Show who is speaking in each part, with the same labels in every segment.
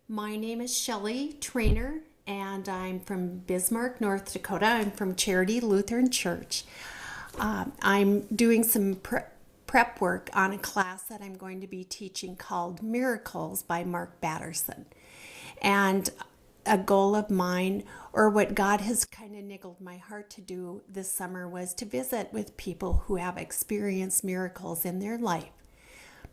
Speaker 1: My name is Shelley Traynor, and I'm from Bismarck, North Dakota. I'm from Charity Lutheran Church. I'm doing some prep work on a class that I'm going to be teaching called Miracles by Mark Batterson. And a goal of mine, or what God has kind of niggled my heart to do this summer, was to visit with people who have experienced miracles in their life.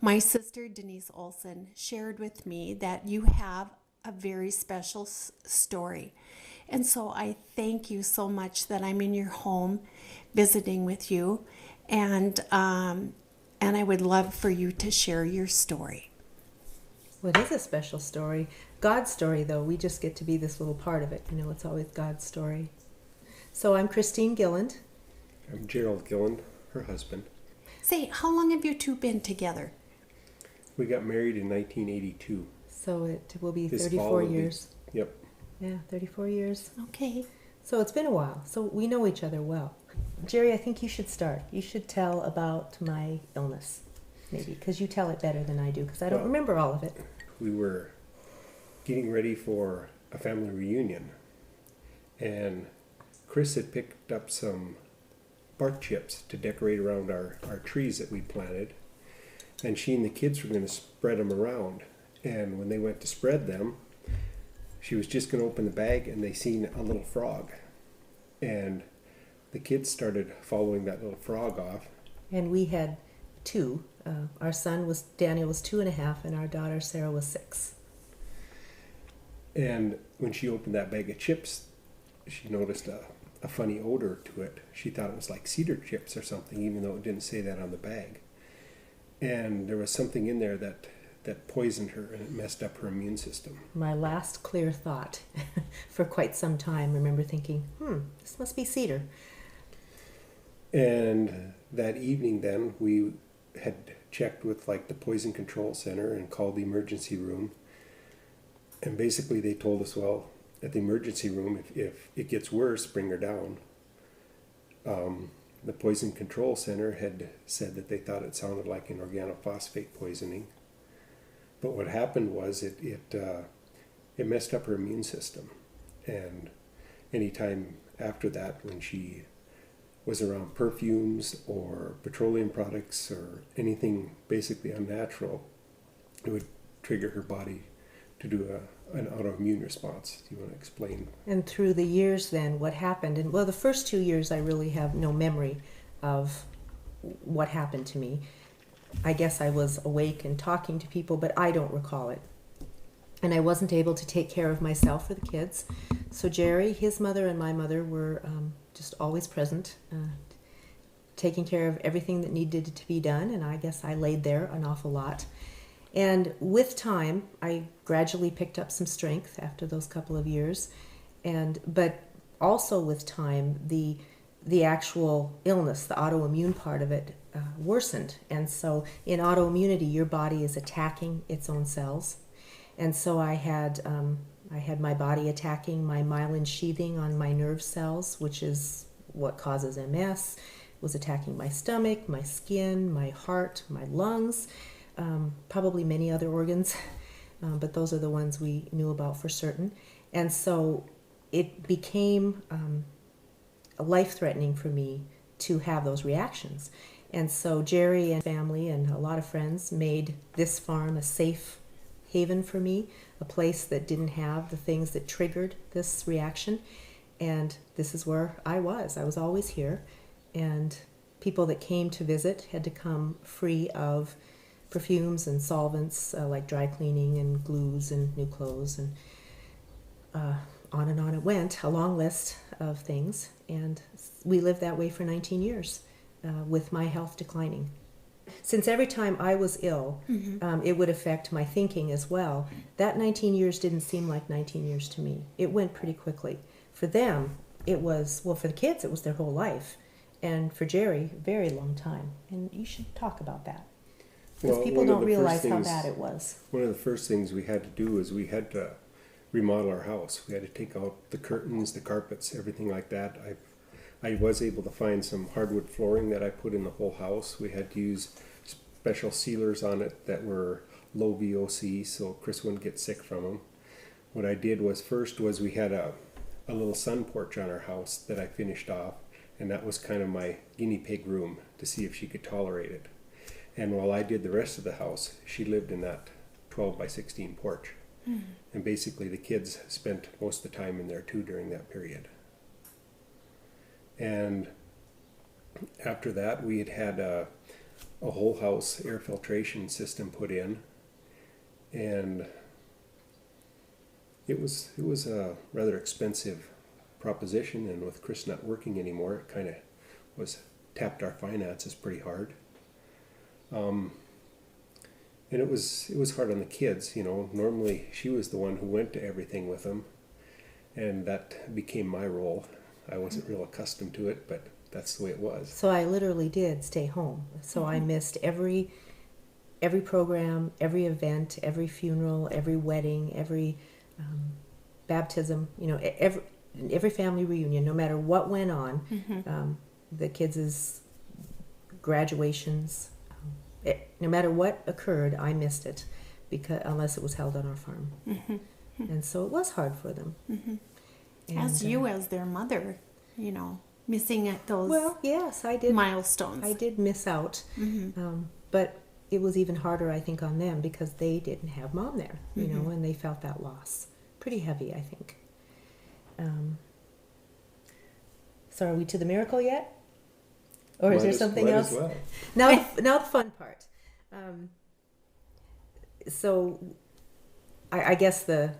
Speaker 1: My sister Denise Olson shared with me that you have a very special story. And so I thank you so much that I'm in your home visiting with you. And I would love for you to share your story.
Speaker 2: Well, it is a special story. God's story, though, we just get to be this little part of it. You know, it's always God's story. So I'm Christine Gillund.
Speaker 3: I'm Gerald Gillund, her husband.
Speaker 1: Say, how long have you two been together?
Speaker 3: We got married in 1982.
Speaker 2: So it will be
Speaker 3: This
Speaker 2: 34
Speaker 3: fall will be-
Speaker 2: years.
Speaker 3: Yep.
Speaker 2: Yeah, 34 years.
Speaker 1: Okay.
Speaker 2: So it's been a while. So we know each other well. Jerry, I think you should start. You should tell about my illness, maybe, because you tell it better than I do, because I don't remember all of it.
Speaker 3: We were getting ready for a family reunion, and Chris had picked up some bark chips to decorate around our trees that we planted, and she and the kids were going to spread them around. And when they went to spread them, she was just going to open the bag, and they seen a little frog. And the kids started following that little frog off.
Speaker 2: And we had two. Our son Daniel was 2.5, and our daughter Sarah was 6.
Speaker 3: And when she opened that bag of chips, she noticed a funny odor to it. She thought it was like cedar chips or something, even though it didn't say that on the bag. And there was something in there that poisoned her, and it messed up her immune system.
Speaker 2: My last clear thought for quite some time. I remember thinking, this must be cedar.
Speaker 3: And that evening then, we had checked with like the poison control center and called the emergency room. And basically they told us, well, at the emergency room, if it gets worse, bring her down. The poison control center had said that they thought it sounded like an organophosphate poisoning. But what happened was it messed up her immune system. And anytime after that, when she was around perfumes or petroleum products or anything basically unnatural, it would trigger her body to do an autoimmune response. Do you want to explain?
Speaker 2: And through the years then, what happened, and well, the first 2 years I really have no memory of what happened to me. I guess I was awake and talking to people, but I don't recall it. And I wasn't able to take care of myself or the kids. So Jerry, his mother, and my mother were just always present, taking care of everything that needed to be done, and I guess I laid there an awful lot. And with time, I gradually picked up some strength after those couple of years, but also with time, the actual illness, the autoimmune part of it, worsened. And so in autoimmunity, your body is attacking its own cells. And so I had my body attacking my myelin sheathing on my nerve cells, which is what causes MS, was attacking my stomach, my skin, my heart, my lungs, probably many other organs, but those are the ones we knew about for certain. And so it became life-threatening for me to have those reactions. And so Jerry and family and a lot of friends made this farm a safe haven for me, a place that didn't have the things that triggered this reaction. And this is where I was. I was always here. And people that came to visit had to come free of perfumes and solvents like dry cleaning and glues and new clothes, and on and on it went, a long list of things. And we lived that way for 19 years with my health declining. Since every time I was ill, it would affect my thinking as well. That 19 years didn't seem like 19 years to me. It went pretty quickly. For them, it was, well, for the kids, it was their whole life. And for Jerry, a very long time. And you should talk about that. Because people don't realize how bad it was.
Speaker 3: One of the first things we had to do is we had to remodel our house. We had to take out the curtains, the carpets, everything like that. I was able to find some hardwood flooring that I put in the whole house. We had to use special sealers on it that were low VOC, so Chris wouldn't get sick from them. what I did was first was we had a little sun porch on our house that I finished off, and that was kind of my guinea pig room to see if she could tolerate it. And while I did the rest of the house, she lived in that 12 by 16 porch. And basically the kids spent most of the time in there too during that period. And after that, we had a whole house air filtration system put in, and it was a rather expensive proposition, and with Chris not working anymore, it kind of tapped our finances pretty hard. And it was hard on the kids, you know. Normally she was the one who went to everything with them, and that became my role. I wasn't real accustomed to it, but that's the way it was.
Speaker 2: So I literally did stay home. So I missed every program, every event, every funeral, every wedding, every baptism, you know, every family reunion, no matter what went on, the kids' graduations, no matter what occurred, I missed it, unless it was held on our farm. And so it was hard for them.
Speaker 1: As you, as their mother, you know, missing at those
Speaker 2: yes, I did
Speaker 1: milestones.
Speaker 2: I did miss out, but it was even harder, I think, on them because they didn't have mom there, you know, and they felt that loss pretty heavy, I think. So are we to the miracle yet? Or is there something else?
Speaker 3: Well.
Speaker 2: Now the fun part. So I guess the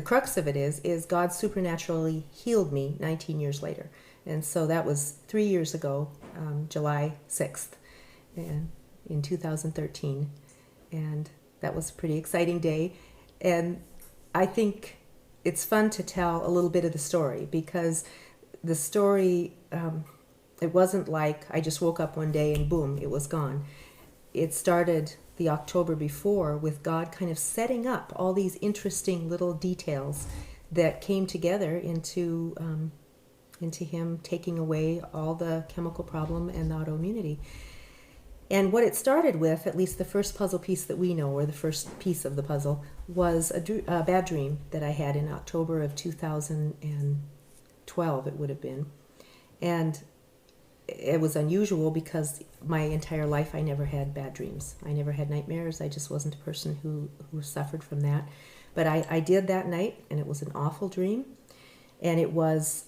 Speaker 2: crux of it is God supernaturally healed me 19 years later. And so that was 3 years ago, July 6th, and in 2013. And that was a pretty exciting day. And I think it's fun to tell a little bit of the story, because the story, it wasn't like I just woke up one day and boom, it was gone. It started the October before with God kind of setting up all these interesting little details that came together into Him taking away all the chemical problem and the autoimmunity. And what it started with, at least the first puzzle piece that we know, or the first piece of the puzzle, was a bad dream that I had in October of 2012, it would have been. And it was unusual because my entire life I never had bad dreams. I never had nightmares. I just wasn't a person who suffered from that. But I did that night, and it was an awful dream. And it was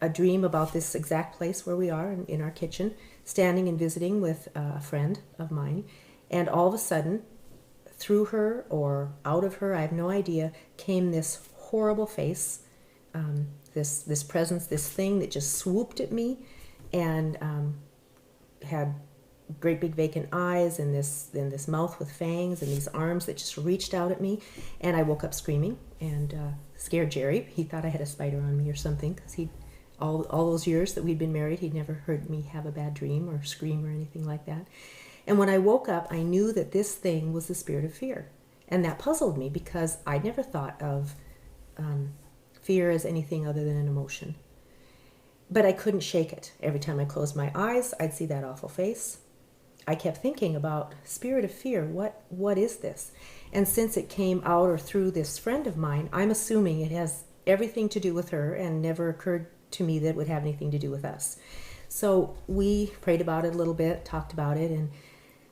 Speaker 2: a dream about this exact place where we are in our kitchen, standing and visiting with a friend of mine. And all of a sudden, through her or out of her, I have no idea, came this horrible face, this presence, this thing that just swooped at me and had great big vacant eyes and this mouth with fangs and these arms that just reached out at me. And I woke up screaming and scared Jerry. He thought I had a spider on me or something, because all those years that we'd been married, he'd never heard me have a bad dream or scream or anything like that. And when I woke up, I knew that this thing was the spirit of fear. And that puzzled me, because I'd never thought of fear as anything other than an emotion. But I couldn't shake it. Every time I closed my eyes, I'd see that awful face. I kept thinking about spirit of fear. What is this? And since it came out or through this friend of mine, I'm assuming it has everything to do with her, and never occurred to me that it would have anything to do with us. So we prayed about it a little bit, talked about it, and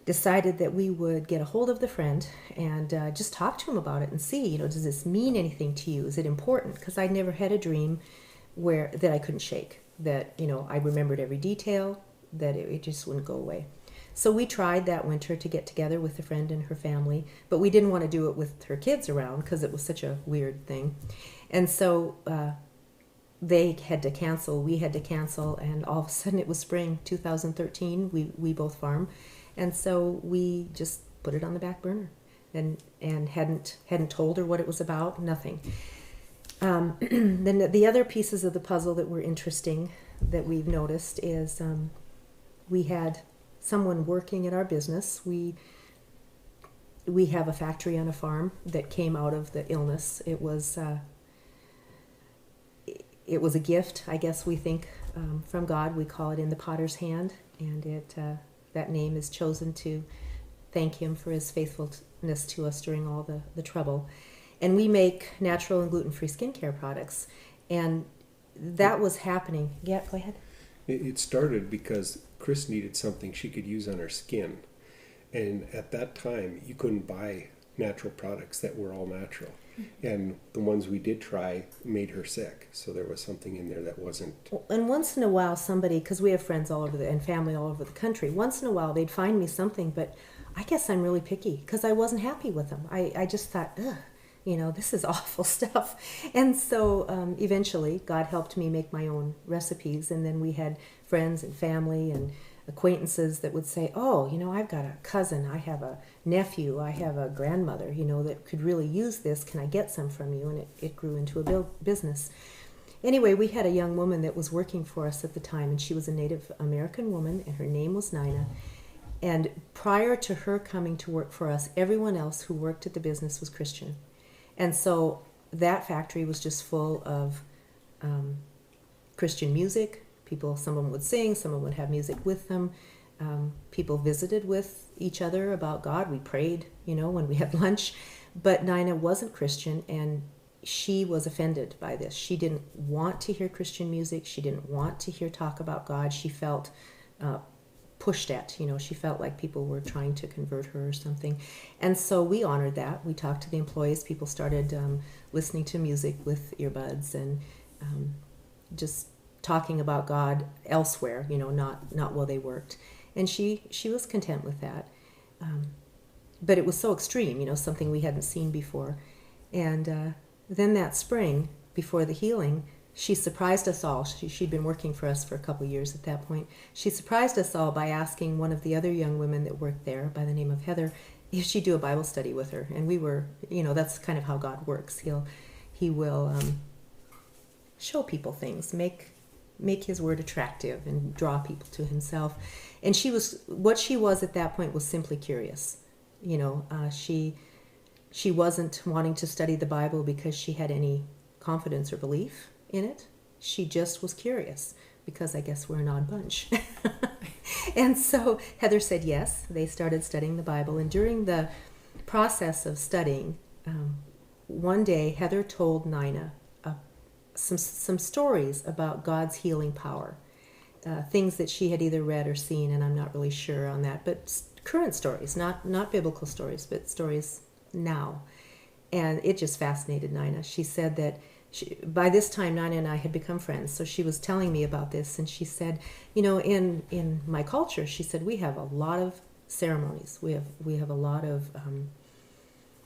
Speaker 2: decided that we would get a hold of the friend and just talk to him about it and see, does this mean anything to you? Is it important? Because I'd never had a dream that I couldn't shake, that, I remembered every detail, that it just wouldn't go away. So we tried that winter to get together with the friend and her family, but we didn't want to do it with her kids around because it was such a weird thing. And so they had to cancel, we had to cancel, and all of a sudden it was spring 2013. We both farm, and so we just put it on the back burner and hadn't told her what it was about, nothing. Then the other pieces of the puzzle that were interesting that we've noticed is we had someone working at our business. We have a factory on a farm that came out of the illness. It was a gift, I guess we think, from God. We call it In the Potter's Hand, and that name is chosen to thank Him for His faithfulness to us during all the trouble. And we make natural and gluten-free skincare products. And that was happening. Yeah, go ahead.
Speaker 3: It started because Chris needed something she could use on her skin. And at that time, you couldn't buy natural products that were all natural. And the ones we did try made her sick. So there was something in there that wasn't.
Speaker 2: And once in a while, somebody, because we have friends all over and family all over the country, once in a while they'd find me something, but I guess I'm really picky because I wasn't happy with them. I just thought, ugh, this is awful stuff. And so eventually God helped me make my own recipes. And then we had friends and family and acquaintances that would say, oh, I've got a cousin, I have a nephew, I have a grandmother, that could really use this. Can I get some from you? And it grew into a business. Anyway, we had a young woman that was working for us at the time, and she was a Native American woman, and her name was Nina. And prior to her coming to work for us, everyone else who worked at the business was Christian. And so that factory was just full of Christian music. People, some of them would sing, some of them would have music with them. People visited with each other about God. We prayed, when we had lunch. But Nina wasn't Christian, and she was offended by this. She didn't want to hear Christian music. She didn't want to hear talk about God. She felt pushed at, she felt like people were trying to convert her or something. And so we honored that. We talked to the employees. People started listening to music with earbuds and just talking about God elsewhere, not while they worked. And she was content with that. But it was so extreme, something we hadn't seen before. And then that spring, before the healing, she surprised us all. She'd been working for us for a couple of years at that point. She surprised us all by asking one of the other young women that worked there, by the name of Heather, if she'd do a Bible study with her. And we were, that's kind of how God works. He will show people things, make his word attractive and draw people to himself. And what she was at that point was simply curious. She wasn't wanting to study the Bible because she had any confidence or belief in it. She just was curious because I guess we're an odd bunch. And so Heather said yes. They started studying the Bible. And during the process of studying, one day Heather told Nina some stories about God's healing power, things that she had either read or seen, and I'm not really sure on that, but current stories, not biblical stories, but stories now. And it just fascinated Nina. She said that by this time Nina and I had become friends, so she was telling me about this, and she said, in my culture, she said, we have a lot of ceremonies. We have a lot of,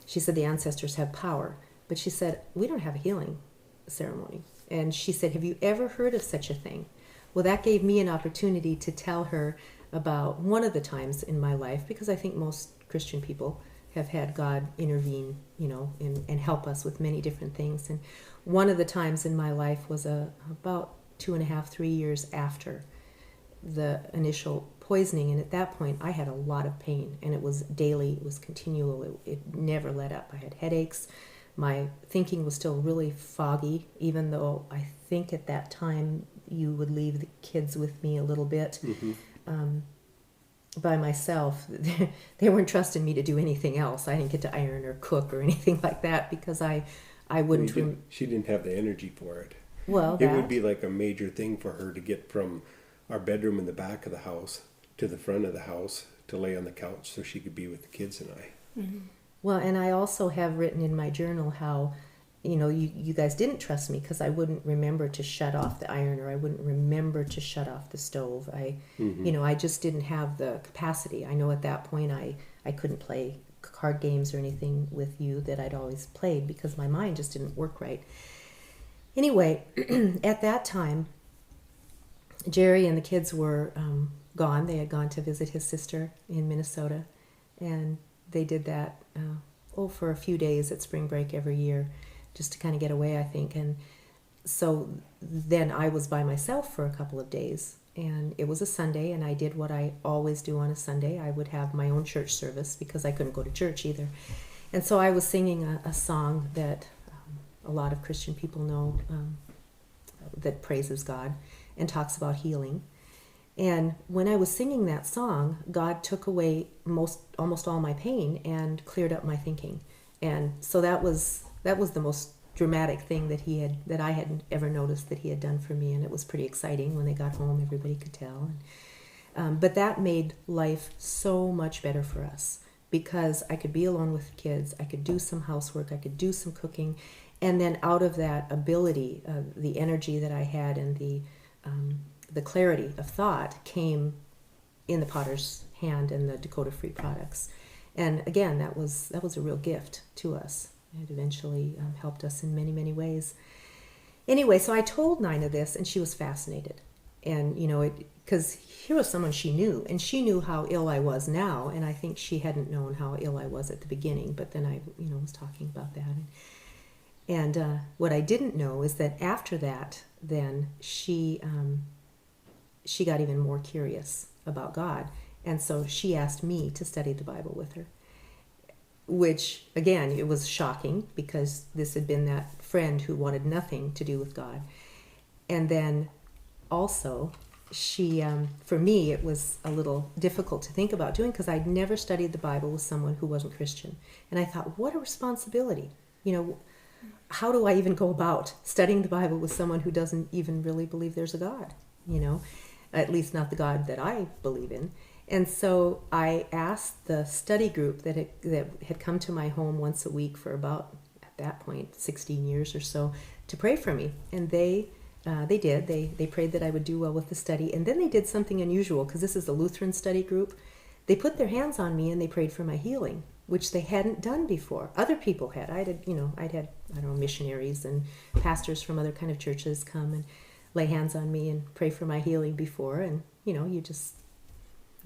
Speaker 2: she said the ancestors have power, but she said, we don't have a healing ceremony. And she said, have you ever heard of such a thing? Well, that gave me an opportunity to tell her about one of the times in my life, because I think most Christian people have had God intervene, and help us with many different things. And one of the times in my life was about 2.5, 3 years after the initial poisoning. And at that point, I had a lot of pain, and it was daily, it was continual, it never let up. I had headaches. My thinking was still really foggy, even though I think at that time you would leave the kids with me a little bit. Mm-hmm. By myself. They weren't trusting me to do anything else. I didn't get to iron or cook or anything like that because I wouldn't.
Speaker 3: She didn't have the energy for it.
Speaker 2: Well,
Speaker 3: it would be like a major thing for her to get from our bedroom in the back of the house to the front of the house to lay on the couch so she could be with the kids and I.
Speaker 2: Mm-hmm. Well, and I also have written in my journal how, you guys didn't trust me because I wouldn't remember to shut off the iron, or I wouldn't remember to shut off the stove. I just didn't have the capacity. I know at that point I couldn't play card games or anything with you that I'd always played because my mind just didn't work right. Anyway, at that time, Jerry and the kids were gone. They had gone to visit his sister in Minnesota, and they did that for a few days at spring break every year, just to kind of get away, I think. And so then I was by myself for a couple of days, and it was a Sunday, and I did what I always do on a Sunday. I would have my own church service because I couldn't go to church either. And so I was singing a song that a lot of Christian people know, that praises God and talks about healing. And when I was singing that song, God took away almost all my pain and cleared up my thinking. And so that was that was the most dramatic thing that I hadn't ever noticed that he had done for me, and it was pretty exciting. When they got home, everybody could tell. But that made life so much better for us, because I could be alone with the kids, I could do some housework, I could do some cooking, and then out of that ability, the energy that I had and the clarity of thought came in the potter's hand and the Dakota Free products. And again, that was a real gift to us. It eventually helped us in many, many ways. Anyway, so I told Nina this, and she was fascinated. And, because here was someone she knew, and she knew how ill I was now, and I think she hadn't known how ill I was at the beginning, but then I, was talking about that. And what I didn't know is that after that, then she got even more curious about God. And so she asked me to study the Bible with her, which, again, it was shocking, because this had been that friend who wanted nothing to do with God. And then also, she, for me, it was a little difficult to think about doing, because I'd never studied the Bible with someone who wasn't Christian. And I thought, what a responsibility. How do I even go about studying the Bible with someone who doesn't even really believe there's a God? At least not the God that I believe in. And so I asked the study group that had come to my home once a week for about, at that point, 16 years or so, to pray for me. And they did. They prayed that I would do well with the study. And then they did something unusual, because this is a Lutheran study group. They put their hands on me and they prayed for my healing, which they hadn't done before. Other people had. I'd had, missionaries and pastors from other kind of churches come and lay hands on me and pray for my healing before. And,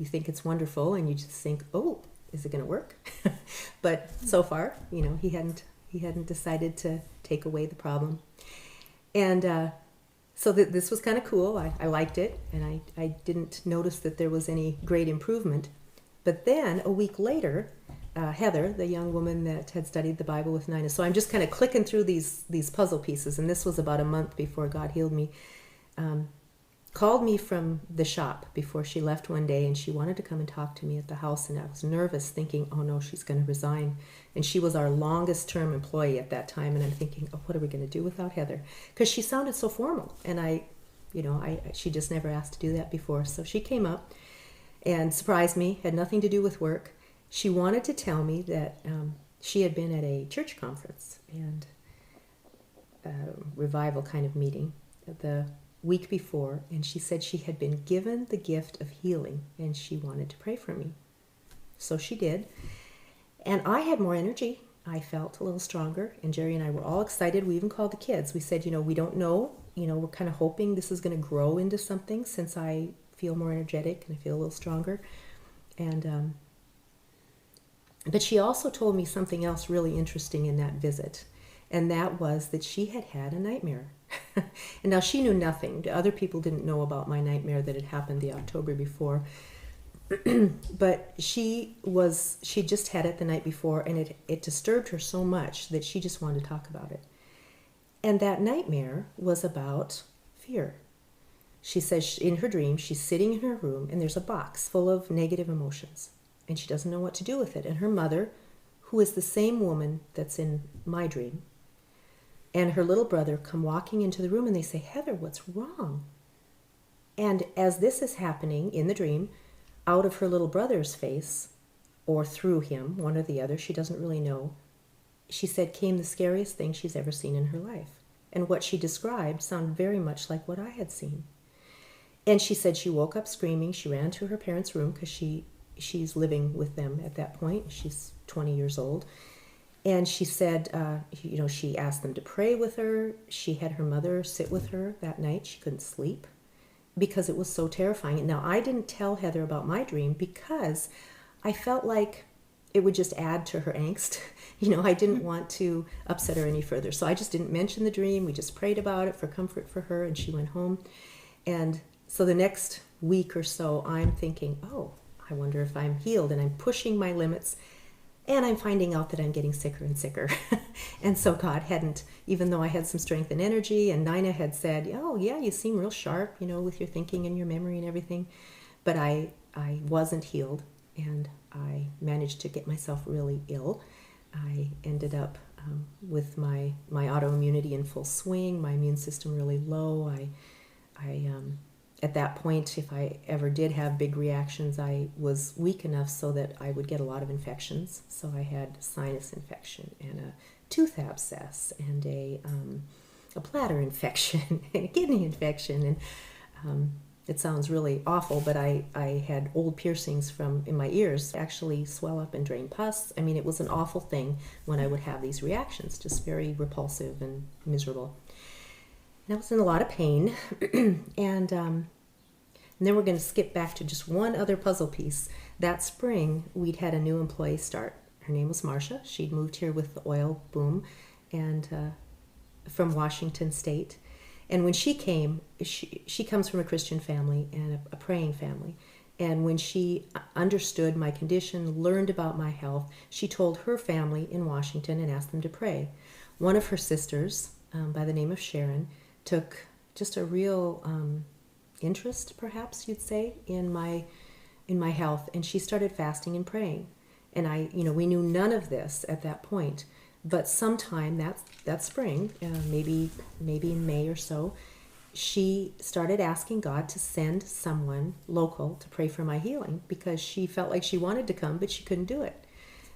Speaker 2: you think it's wonderful, and you just think, oh, is it going to work? But so far, he hadn't decided to take away the problem. And so this was kind of cool. I liked it, and I didn't notice that there was any great improvement. But then a week later, Heather, the young woman that had studied the Bible with Nina, so I'm just kind of clicking through these puzzle pieces, and this was about a month before God healed me, called me from the shop before she left one day, and she wanted to come and talk to me at the house, and I was nervous, thinking, oh no, she's going to resign. And she was our longest term employee at that time, and I'm thinking, oh, what are we going to do without Heather? Because she sounded so formal, and she just never asked to do that before. So she came up and surprised me, had nothing to do with work. She wanted to tell me that she had been at a church conference and a revival kind of meeting the week before, and she said she had been given the gift of healing, and she wanted to pray for me. So she did, and I had more energy. I felt a little stronger, and Jerry and I were all excited. We even called the kids. We said, we don't know, we're kind of hoping this is going to grow into something, since I feel more energetic and I feel a little stronger. And but she also told me something else really interesting in that visit, and that was that she had had a nightmare. And now she knew nothing. Other people didn't know about my nightmare that had happened the October before. But she just had it the night before, and it disturbed her so much that she just wanted to talk about it. And that nightmare was about fear. She says in her dream, she's sitting in her room, and there's a box full of negative emotions, and she doesn't know what to do with it. And her mother, who is the same woman that's in my dream, and her little brother come walking into the room, and they say, Heather, what's wrong? And as this is happening in the dream, out of her little brother's face, or through him, one or the other, she doesn't really know, she said came the scariest thing she's ever seen in her life. And what she described sounded very much like what I had seen. And she said she woke up screaming. She ran to her parents' room, because she's living with them at that point. She's 20 years old. And she said, she asked them to pray with her. She had her mother sit with her that night. She couldn't sleep because it was so terrifying. And now, I didn't tell Heather about my dream because I felt like it would just add to her angst. I didn't want to upset her any further. So I just didn't mention the dream. We just prayed about it for comfort for her, and she went home. And so the next week or so, I'm thinking, oh, I wonder if I'm healed. And I'm pushing my limits. And I'm finding out that I'm getting sicker and sicker. And so God hadn't, even though I had some strength and energy, and Nina had said, oh yeah, you seem real sharp, with your thinking and your memory and everything. But I wasn't healed, and I managed to get myself really ill. I ended up with my autoimmunity in full swing, my immune system really low. I at that point, if I ever did have big reactions, I was weak enough so that I would get a lot of infections. So I had sinus infection and a tooth abscess and a bladder infection and a kidney infection. And it sounds really awful, but I had old piercings in my ears actually swell up and drain pus. I mean, it was an awful thing when I would have these reactions, just very repulsive and miserable. And I was in a lot of pain. And then we're going to skip back to just one other puzzle piece. That spring, we'd had a new employee start. Her name was Marcia. She'd moved here with the oil boom and from Washington State. And when she came, she comes from a Christian family and a praying family. And when she understood my condition, learned about my health, she told her family in Washington and asked them to pray. One of her sisters, by the name of Sharon, took just a real interest, perhaps you'd say, in my health, and she started fasting and praying. And we knew none of this at that point. But sometime that spring, maybe in May or so, she started asking God to send someone local to pray for my healing because she felt like she wanted to come, but she couldn't do it.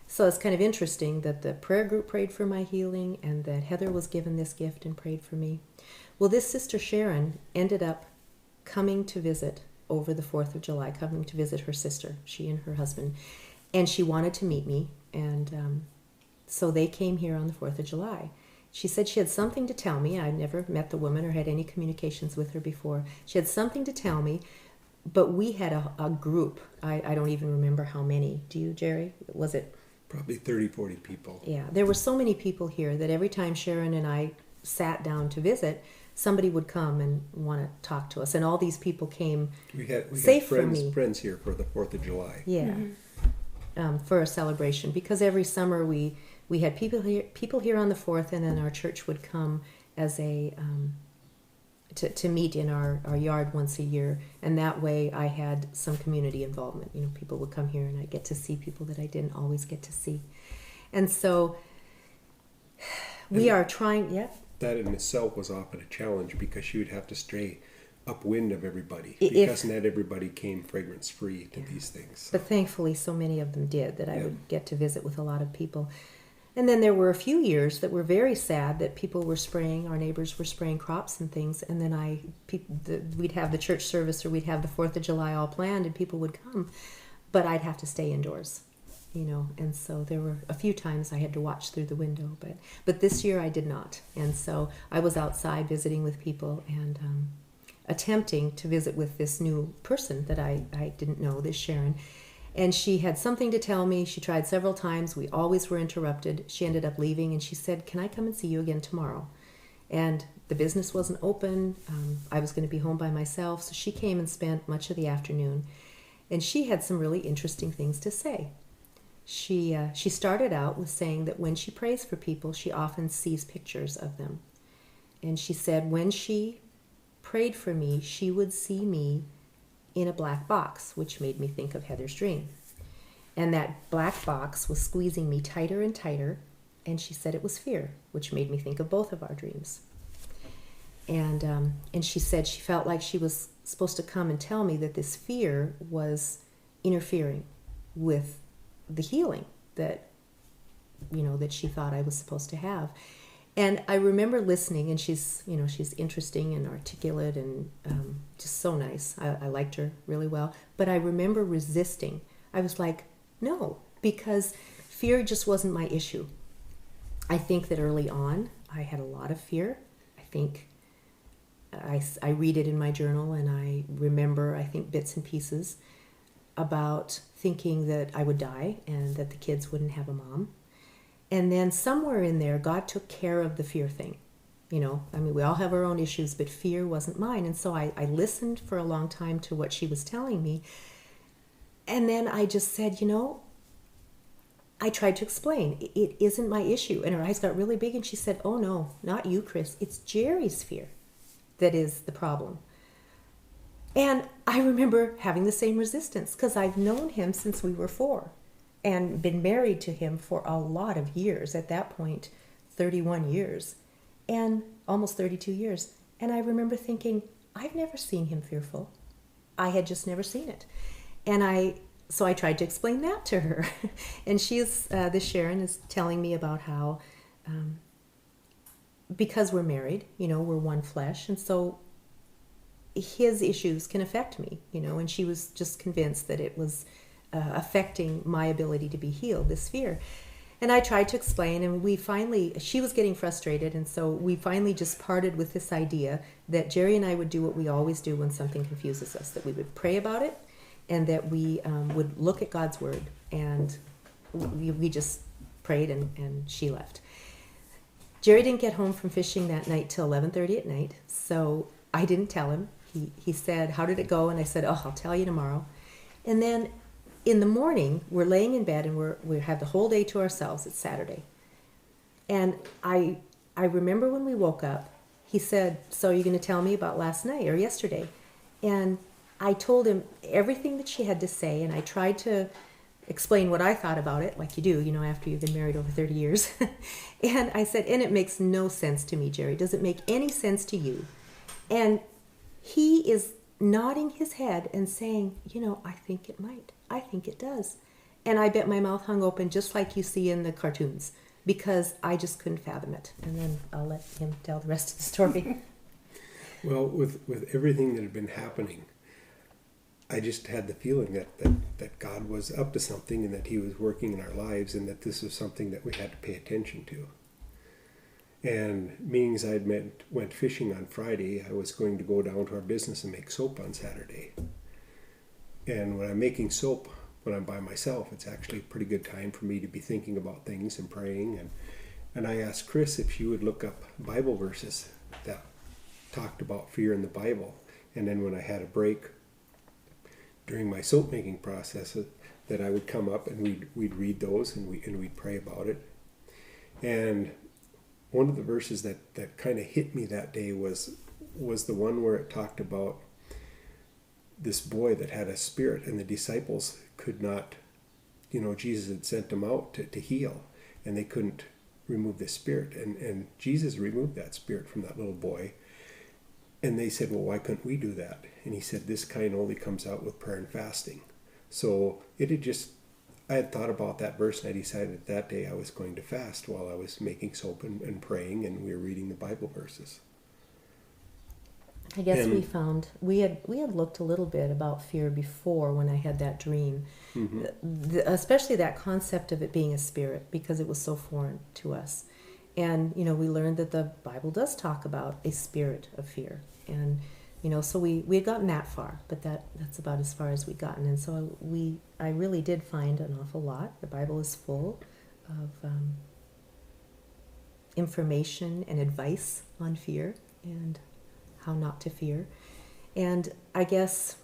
Speaker 2: So it's kind of interesting that the prayer group prayed for my healing and that Heather was given this gift and prayed for me. Well, this sister Sharon ended up coming to visit over the 4th of July, coming to visit her sister, she and her husband, and she wanted to meet me, and so they came here on the 4th of July. She said she had something to tell me. I'd never met the woman or had any communications with her before. She had something to tell me, but we had a group. I don't even remember how many. Do you, Jerry? Was it?
Speaker 3: Probably 30, 40 people.
Speaker 2: Yeah, there were so many people here that every time Sharon and I sat down to visit, somebody would come and want to talk to us. And all these people came
Speaker 3: We had friends here for the 4th of July.
Speaker 2: Yeah, for a celebration. Because every summer we had people here on the 4th, and then our church would come as to meet in our yard once a year. And that way I had some community involvement. People would come here and I'd get to see people that I didn't always get to see. And so we are trying, yeah?
Speaker 3: That in itself was often a challenge because she would have to stay upwind of everybody because not everybody came fragrance-free to these things.
Speaker 2: But thankfully so many of them did that I would get to visit with a lot of people. And then there were a few years that were very sad that people were spraying, our neighbors were spraying crops and things, and then we'd have the church service or we'd have the 4th of July all planned and people would come, but I'd have to stay indoors, and so there were a few times I had to watch through the window, but this year I did not. And so I was outside visiting with people and attempting to visit with this new person that I didn't know, this Sharon. And she had something to tell me. She tried several times. We always were interrupted. She ended up leaving, and she said, "Can I come and see you again tomorrow?" And the business wasn't open. I was going to be home by myself. So she came and spent much of the afternoon. And she had some really interesting things to say. She started out with saying that when she prays for people, she often sees pictures of them. And she said when she prayed for me, she would see me in a black box, which made me think of Heather's dream. And that black box was squeezing me tighter and tighter, and she said it was fear, which made me think of both of our dreams. And she said she felt like she was supposed to come and tell me that this fear was interfering with the healing that she thought I was supposed to have. And I remember listening, and she's interesting and articulate and just so nice. I liked her really well. But I remember resisting. I was like, no, because fear just wasn't my issue. I think that early on, I had a lot of fear. I think I read it in my journal, and I remember, I think, bits and pieces about thinking that I would die and that the kids wouldn't have a mom. And then somewhere in there, God took care of the fear thing. We all have our own issues, but fear wasn't mine. And so I listened for a long time to what she was telling me. And then I just said, I tried to explain, it isn't my issue. And her eyes got really big, and she said, "Oh no, not you, Chris. It's Jerry's fear that is the problem." And I remember having the same resistance because I've known him since we were 4. And been married to him for a lot of years. At that point, 31 years and almost 32 years. And I remember thinking, I've never seen him fearful. I had just never seen it. And so I tried to explain that to her. And this Sharon is telling me about how, because we're married, we're one flesh. And so his issues can affect me, and she was just convinced that it was affecting my ability to be healed, this fear. And I tried to explain, and she was getting frustrated, and so we finally just parted with this idea that Jerry and I would do what we always do when something confuses us, that we would pray about it, and that we would look at God's Word, and we just prayed, and she left. Jerry didn't get home from fishing that night till 11:30 at night, so I didn't tell him. He said, "How did it go?" And I said, "Oh, I'll tell you tomorrow." And then in the morning, we're laying in bed, and we have the whole day to ourselves. It's Saturday. And I remember when we woke up, he said, "So are you going to tell me about last night or yesterday?" And I told him everything that she had to say, and I tried to explain what I thought about it, like you do, after you've been married over 30 years. And I said, "And it makes no sense to me, Jerry. Does it make any sense to you?" And he is nodding his head and saying, "I think it might. I think it does." And I bet my mouth hung open just like you see in the cartoons, because I just couldn't fathom it. And then I'll let him tell the rest of the story.
Speaker 3: Well, with everything that had been happening, I just had the feeling that God was up to something, and that he was working in our lives, and that this was something that we had to pay attention to. And meetings I'd went fishing on Friday, I was going to go down to our business and make soap on Saturday. And when I'm making soap, when I'm by myself, it's actually a pretty good time for me to be thinking about things and praying. And I asked Chris if she would look up Bible verses that talked about fear in the Bible. And then when I had a break during my soap making process, that I would come up and we'd read those, and we'd pray about it. And one of the verses that kind of hit me that day was the one where it talked about this boy that had a spirit, and the disciples could not, Jesus had sent them out to heal, and they couldn't remove the spirit. And Jesus removed that spirit from that little boy. And they said, "Well, why couldn't we do that?" And he said, "This kind only comes out with prayer and fasting." So I had thought about that verse, and I decided that day I was going to fast while I was making soap and praying, and we were reading the Bible verses.
Speaker 2: I guess we had looked a little bit about fear before when I had that dream, especially that concept of it being a spirit, because it was so foreign to us. And, we learned that the Bible does talk about a spirit of fear. And, so we had gotten that far, but that's about as far as we'd gotten. And so I really did find an awful lot. The Bible is full of information and advice on fear and how not to fear. And I guess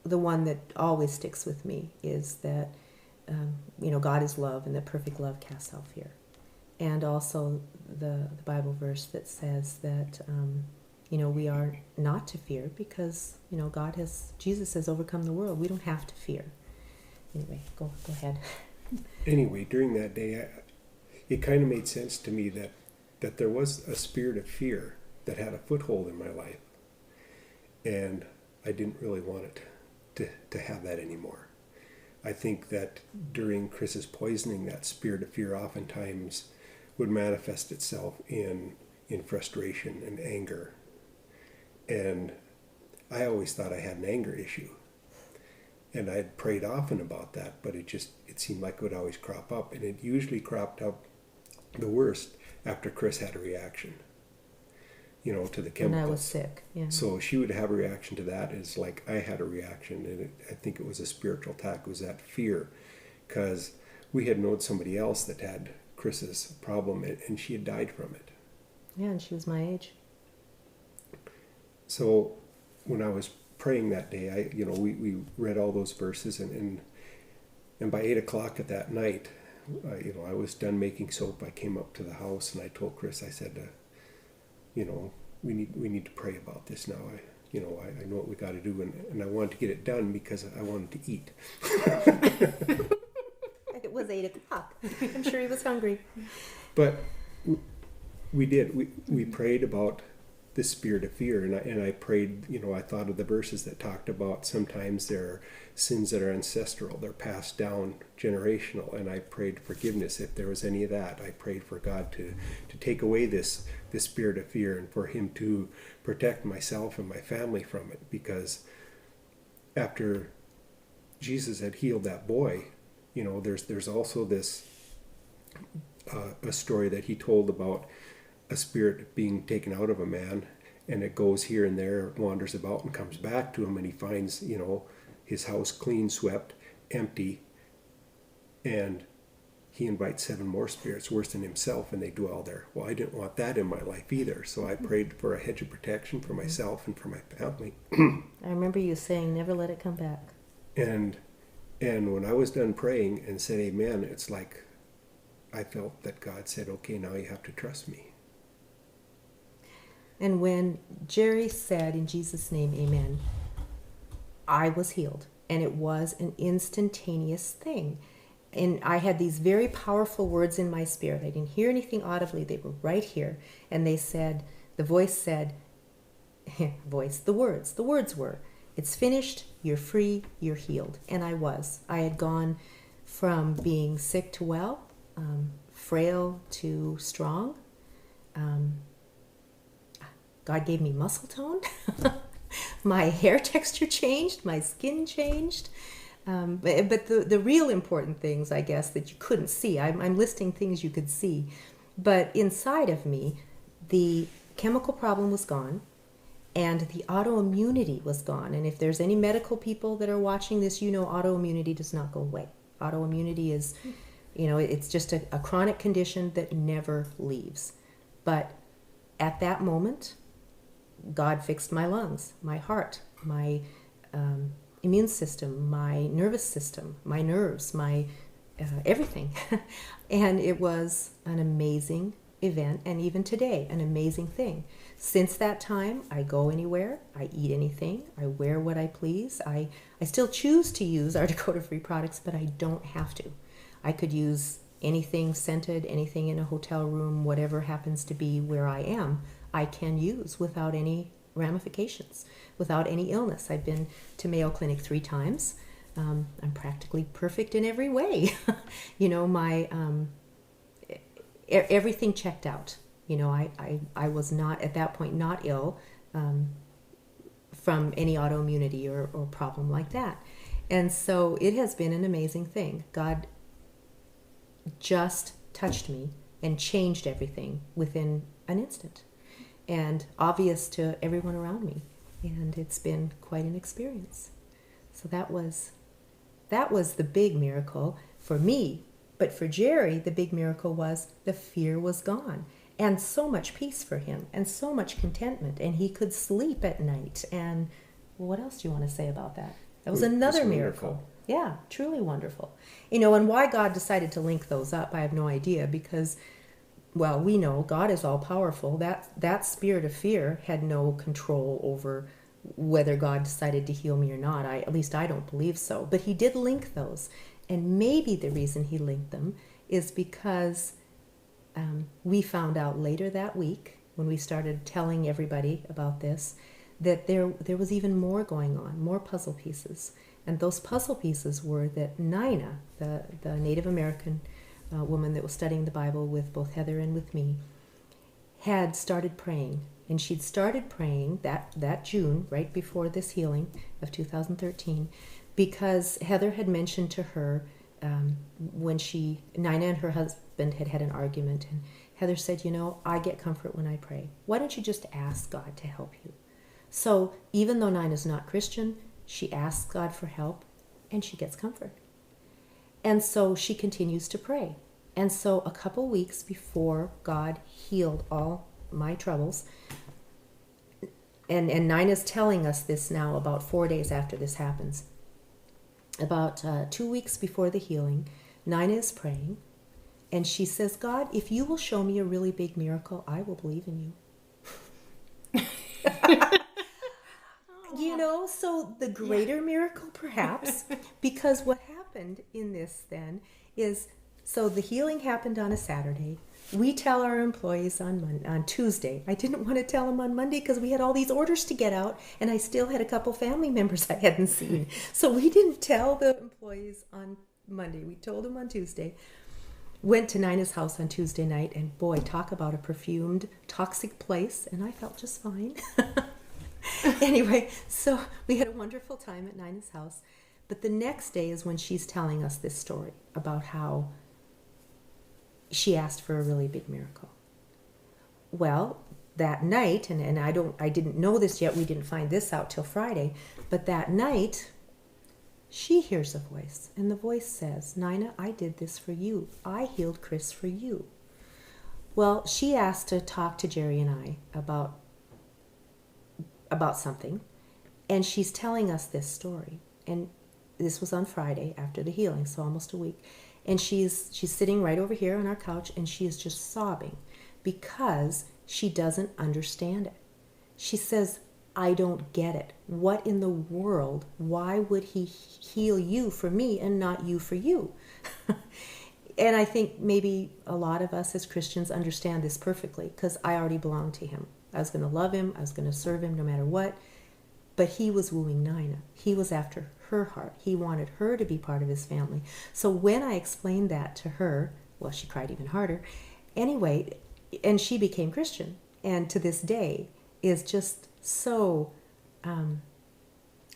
Speaker 2: the one that always sticks with me is that, God is love, and that perfect love casts out fear. And also the Bible verse that says that, we are not to fear because, Jesus has overcome the world. We don't have to fear. Anyway, go ahead.
Speaker 3: Anyway, during that day, it kind of made sense to me that there was a spirit of fear that had a foothold in my life. And I didn't really want it to have that anymore. I think that during Chris's poisoning, that spirit of fear oftentimes would manifest itself in frustration and anger. And I always thought I had an anger issue. And I'd prayed often about that, but it seemed like it would always crop up. And it usually cropped up the worst after Chris had a reaction, to the chemicals.
Speaker 2: When I was sick, yeah.
Speaker 3: So she would have a reaction to that. It's like I had a reaction, and I think it was a spiritual attack. It was that fear, because we had known somebody else that had Chris's problem, and she had died from it.
Speaker 2: Yeah, and she was my age.
Speaker 3: So when I was praying that day, we read all those verses, and by 8 o'clock at that night, I was done making soap. I came up to the house, and I told Chris, I said, we need to pray about this now. I know what we got to do, and I wanted to get it done because I wanted to eat.
Speaker 2: It was 8 o'clock. I'm sure he was hungry.
Speaker 3: But We did. We prayed about the spirit of fear, and I prayed. I thought of the verses that talked about sometimes there are sins that are ancestral, they're passed down generational, and I prayed forgiveness if there was any of that. I prayed for God to take away this spirit of fear, and for Him to protect myself and my family from it, because after Jesus had healed that boy, there's also this a story that He told about a spirit being taken out of a man, and it goes here and there, wanders about, and comes back to him, and he finds his house clean swept, empty, and he invites 7 more spirits worse than himself, and they dwell there. Well, I didn't want that in my life either, so I prayed for a hedge of protection for myself and for my family.
Speaker 2: I remember you saying, never let it come back.
Speaker 3: And when I was done praying and said amen, it's like I felt that God said, okay, now you have to trust me.
Speaker 2: And when Jerry said, in Jesus' name, amen, I was healed. And it was an instantaneous thing. And I had these very powerful words in my spirit. I didn't hear anything audibly. They were right here. And they said, the voice said, the words were, it's finished, you're free, you're healed. And I was. I had gone from being sick to well, frail to strong. God gave me muscle tone. My hair texture changed. My skin changed. But the real important things, I guess, that you couldn't see. I'm listing things you could see. But inside of me, the chemical problem was gone, and the autoimmunity was gone. And if there's any medical people that are watching this, autoimmunity does not go away. Autoimmunity is, it's just a chronic condition that never leaves. But at that moment, God fixed my lungs, my heart, my immune system, my nervous system, my nerves, my everything. And it was an amazing event, and even today, an amazing thing. Since that time, I go anywhere, I eat anything, I wear what I please. I still choose to use our Dakota Free products, but I don't have to. I could use anything scented, anything in a hotel room, whatever happens to be where I am, I can use without any ramifications, without any illness. I've been to Mayo Clinic 3 times. I'm practically perfect in every way. My everything checked out. I was not, at that point, not ill from any autoimmunity or problem like that. And so it has been an amazing thing. God just touched me and changed everything within an instant, and obvious to everyone around me. And it's been quite an experience. So that was the big miracle for me. But for Jerry, the big miracle was the fear was gone, and so much peace for him, and so much contentment, and he could sleep at night. And what else do you want to say about that? That was another miracle. Yeah, truly wonderful. And why God decided to link those up, I have no idea, because, well, we know God is all powerful. That spirit of fear had no control over whether God decided to heal me or not. At least I don't believe so. But he did link those. And maybe the reason he linked them is because we found out later that week, when we started telling everybody about this, that there was even more going on, more puzzle pieces. And those puzzle pieces were that Nina, the Native American woman that was studying the Bible with both Heather and with me, had started praying. And she'd started praying that June, right before this healing of 2013, because Heather had mentioned to her when Nina and her husband had an argument, and Heather said, I get comfort when I pray. Why don't you just ask God to help you? So even though Nina's not Christian, she asks God for help, and she gets comfort. And so she continues to pray. And so a couple weeks before God healed all my troubles, and Nina's telling us this now about 4 days after this happens, about 2 weeks before the healing, Nina is praying, and she says, God, if you will show me a really big miracle, I will believe in you. So the greater miracle perhaps, because what happened in this then is So the healing happened on a Saturday. We tell our employees on Tuesday. I didn't want to tell them on Monday because we had all these orders to get out, and I still had a couple family members I hadn't seen. So we didn't tell the employees on Monday. We told them on Tuesday. Went to Nina's house on Tuesday night, and boy, talk about a perfumed, toxic place, and I felt just fine. Anyway, so we had a wonderful time at Nina's house. But the next day is when she's telling us this story about how she asked for a really big miracle. Well, that night, and I didn't know this yet, we didn't find this out till Friday, but that night, she hears a voice, and the voice says, "Nina, I did this for you. I healed Chris for you." Well, she asked to talk to Jerry and I about something, and she's telling us this story. And this was on Friday after the healing, so almost a week. And she's sitting right over here on our couch, and she is just sobbing because she doesn't understand it. She says, "I don't get it. What in the world? Why would he heal you for me and not you for you?" And I think maybe a lot of us as Christians understand this perfectly because I already belonged to him. I was going to love him. I was going to serve him no matter what. But he was wooing Nina. He was after her heart. He wanted her to be part of his family. So when I explained that to her, well, she cried even harder. Anyway, and she became Christian. And to this day is just so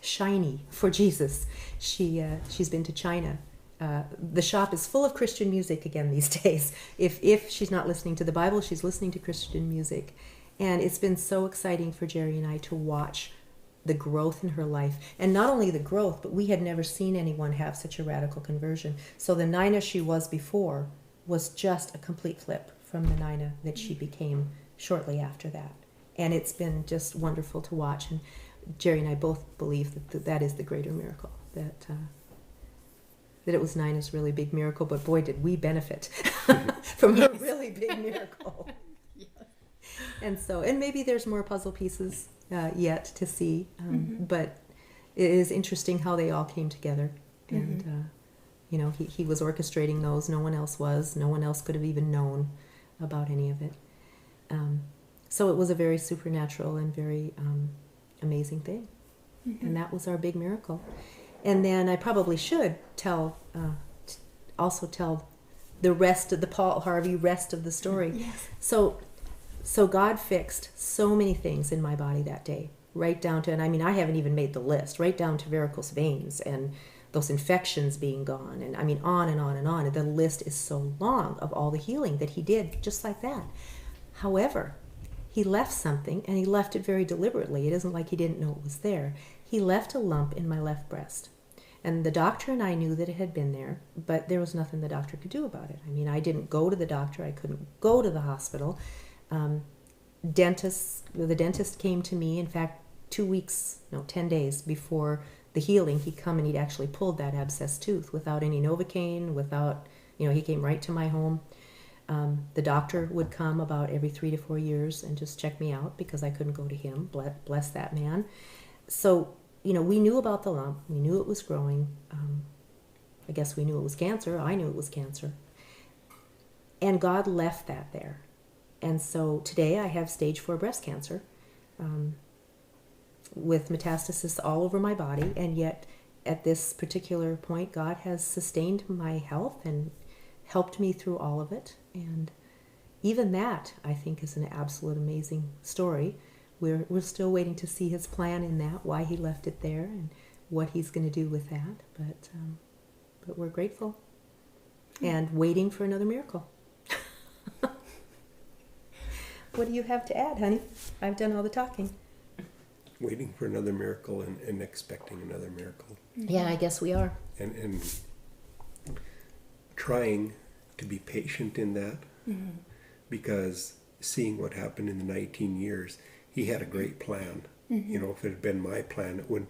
Speaker 2: shiny for Jesus. She's been to China. The shop is full of Christian music again these days. If she's not listening to the Bible, she's listening to Christian music. And it's been so exciting for Jerry and I to watch the growth in her life. And not only the growth, but we had never seen anyone have such a radical conversion. So the Nina she was before was just a complete flip from the Nina that she became shortly after that. And it's been just wonderful to watch. And Jerry and I both believe that is the greater miracle, that it was Nina's really big miracle, but boy, did we benefit from her really big miracle.
Speaker 1: Yes.
Speaker 2: And maybe there's more puzzle pieces yet to see, but it is interesting how they all came together. And, he was orchestrating those. No one else was. No one else could have even known about any of it. So it was a very supernatural and very amazing thing. And that was our big miracle. And then I probably should also tell the rest of the Paul Harvey rest of the story.
Speaker 1: Yes.
Speaker 2: So God fixed so many things in my body that day, right down to, and I mean, I haven't even made the list, right down to varicose veins and those infections being gone, and I mean, on and on and on. And the list is so long of all the healing that he did just like that. However, he left something, and he left it very deliberately. It isn't like he didn't know it was there. He left a lump in my left breast. And the doctor and I knew that it had been there, but there was nothing the doctor could do about it. I mean, I didn't go to the doctor. I couldn't go to the hospital. The dentist came to me, in fact, 10 days before the healing. He'd come and he'd actually pulled that abscess tooth without any Novocaine, he came right to my home. The doctor would come about every 3 to 4 years and just check me out because I couldn't go to him. Bless that man. So, we knew about the lump. We knew it was growing. I guess we knew it was cancer. I knew it was cancer. And God left that there. And so today I have stage 4 breast cancer with metastasis all over my body. And yet at this particular point, God has sustained my health and helped me through all of it. And even that, I think, is an absolute amazing story. We're still waiting to see his plan in that, why he left it there and what he's going to do with that. But we're grateful and waiting for another miracle. What do you have to add, honey? I've done all the talking.
Speaker 3: Waiting for another miracle and expecting another miracle.
Speaker 2: Yeah, I guess we are.
Speaker 3: And trying to be patient in that, because seeing what happened in the 19 years, he had a great plan. If it had been my plan, it wouldn't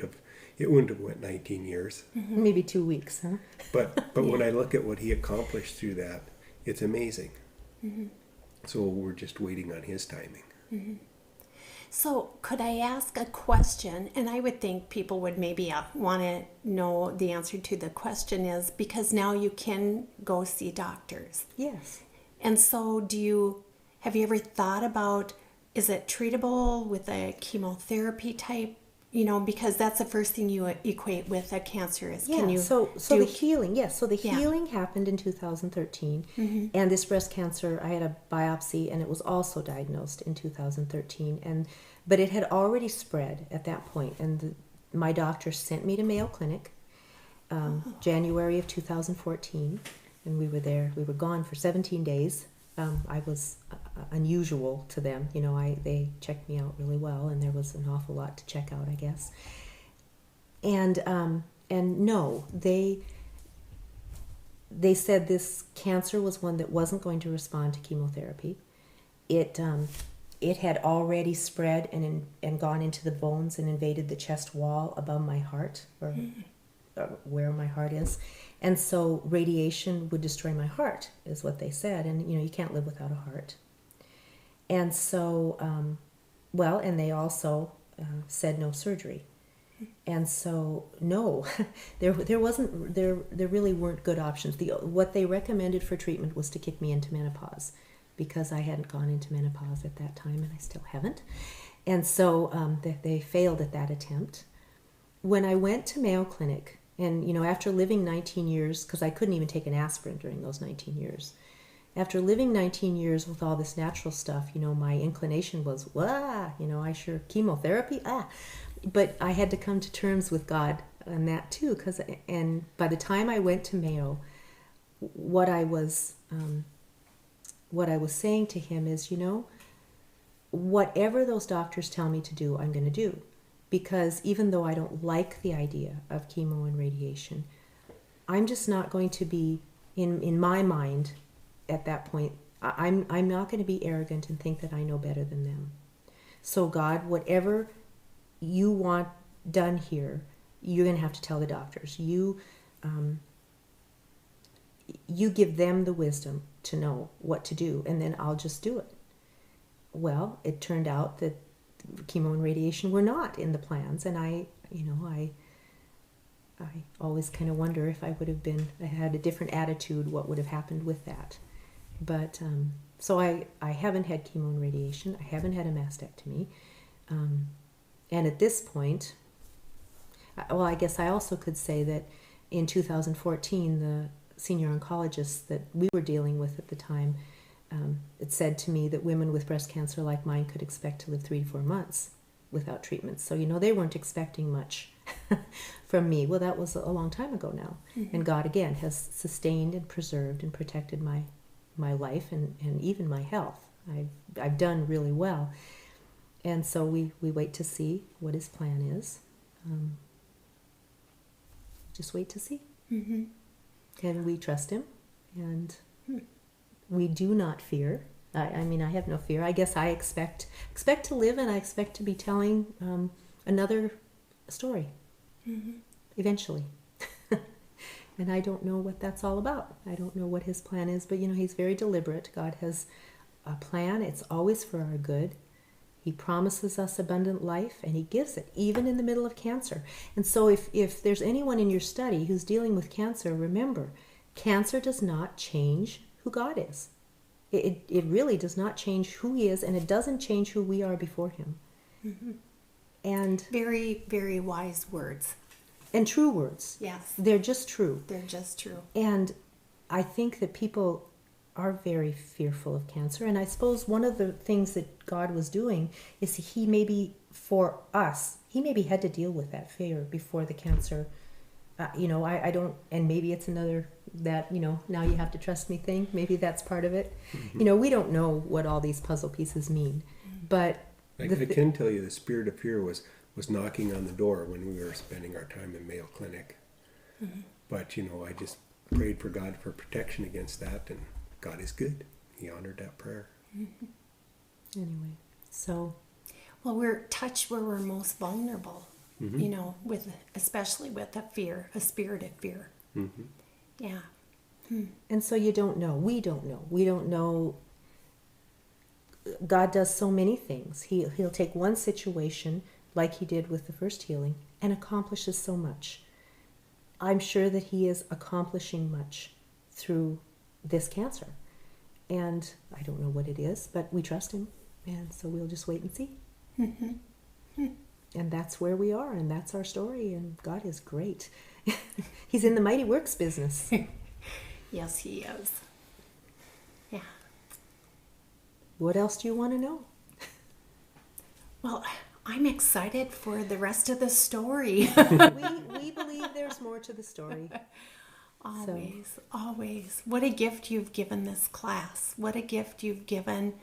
Speaker 3: have went 19 years.
Speaker 2: Maybe 2 weeks, huh?
Speaker 3: But when I look at what he accomplished through that, it's amazing. So we're just waiting on his timing.
Speaker 1: So, could I ask a question? And I would think people would maybe want to know the answer to the question is because now you can go see doctors.
Speaker 2: Yes.
Speaker 1: And so, have you ever thought about, is it treatable with a chemotherapy type? Because that's the first thing you equate with a cancer is.
Speaker 2: Yeah,
Speaker 1: Can you
Speaker 2: so the healing, yes. So the
Speaker 1: Yeah.
Speaker 2: healing happened in 2013. And this breast cancer, I had a biopsy and it was also diagnosed in 2013. But it had already spread at that point. And my doctor sent me to Mayo Clinic January of 2014. And we were there. We were gone for 17 days. I was unusual to them. They checked me out really well, and there was an awful lot to check out, I guess. And no, they said this cancer was one that wasn't going to respond to chemotherapy. It had already spread and gone into the bones and invaded the chest wall above my heart, or where my heart is. And so radiation would destroy my heart, is what they said. And, you can't live without a heart. And so, and they also said no surgery. And so, no, there really weren't good options. What they recommended for treatment was to kick me into menopause, because I hadn't gone into menopause at that time, and I still haven't. And so they failed at that attempt. When I went to Mayo Clinic, and, after living 19 years, because I couldn't even take an aspirin during those 19 years. After living 19 years with all this natural stuff, my inclination was, chemotherapy, But I had to come to terms with God on that too, and by the time I went to Mayo, what I was saying to him is, whatever those doctors tell me to do, I'm going to do. Because even though I don't like the idea of chemo and radiation, I'm just not going to be, in my mind at that point, I'm not going to be arrogant and think that I know better than them. So God, whatever you want done here, you're going to have to tell the doctors. You give them the wisdom to know what to do, and then I'll just do it. Well, it turned out that chemo and radiation were not in the plans, and I always kind of wonder if I had a different attitude, what would have happened with that. But so I haven't had chemo and radiation. I haven't had a mastectomy, and at this point, I guess I also could say that in 2014, the senior oncologist that we were dealing with at the time, it said to me that women with breast cancer like mine could expect to live 3 to 4 months without treatment. So, they weren't expecting much from me. Well, that was a long time ago now. Mm-hmm. And God, again, has sustained and preserved and protected my life and even my health. I've done really well. And so we wait to see what his plan is. Just wait to see. Mm-hmm. And we trust him. And we do not fear. I have no fear. I guess I expect to live, and I expect to be telling another story eventually. And I don't know what that's all about. I don't know what his plan is, but he's very deliberate. God has a plan. It's always for our good. He promises us abundant life, and he gives it, even in the middle of cancer. And so if there's anyone in your study who's dealing with cancer, remember, cancer does not change who God is. It really does not change who he is, and it doesn't change who we are before him. Mm-hmm. And
Speaker 1: very, very wise words.
Speaker 2: And true words.
Speaker 1: Yes.
Speaker 2: They're just true.
Speaker 1: They're just true.
Speaker 2: And I think that people are very fearful of cancer. And I suppose one of the things that God was doing is he maybe, for us, he maybe had to deal with that fear before the cancer. I don't, and maybe it's another that, now you have to trust me thing. Maybe that's part of it. Mm-hmm. We don't know what all these puzzle pieces mean. But
Speaker 3: I can tell you the spirit of fear was knocking on the door when we were spending our time in Mayo Clinic. Mm-hmm. But, I just prayed for God for protection against that, and God is good. He honored that prayer.
Speaker 2: Mm-hmm. Anyway, so.
Speaker 1: Well, we're touched where we're most vulnerable, especially with a spirit of fear. Mm-hmm. Yeah.
Speaker 2: And so you don't know. We don't know. We don't know God does so many things. He'll take one situation, like he did with the first healing, and accomplishes so much. I'm sure that he is accomplishing much through this cancer. And I don't know what it is, but we trust him. And so we'll just wait and see. And that's where we are, and that's our story, and God is great. He's in the mighty works business.
Speaker 1: Yes, he is. Yeah.
Speaker 2: What else do you want to know?
Speaker 1: Well, I'm excited for the rest of the story.
Speaker 2: We believe there's more to the story.
Speaker 1: Always, always. What a gift you've given this class. What a gift you've given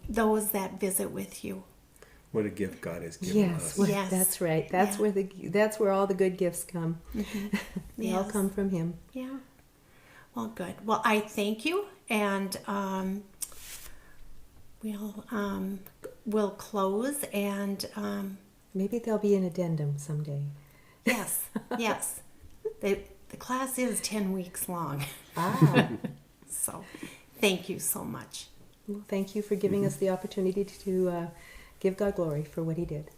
Speaker 1: those that visit with you.
Speaker 3: What a gift God has given us.
Speaker 2: Well,
Speaker 1: Yes.
Speaker 2: that's right. That's where all the good gifts come. They all
Speaker 1: Yes.
Speaker 2: come from him.
Speaker 1: Yeah. Well, good. Well, I thank you, and we'll close. And
Speaker 2: Maybe there'll be an addendum someday.
Speaker 1: yes, yes, the class is 10 weeks long, so thank you so much.
Speaker 2: Well, thank you for giving us the opportunity to give God glory for what he did.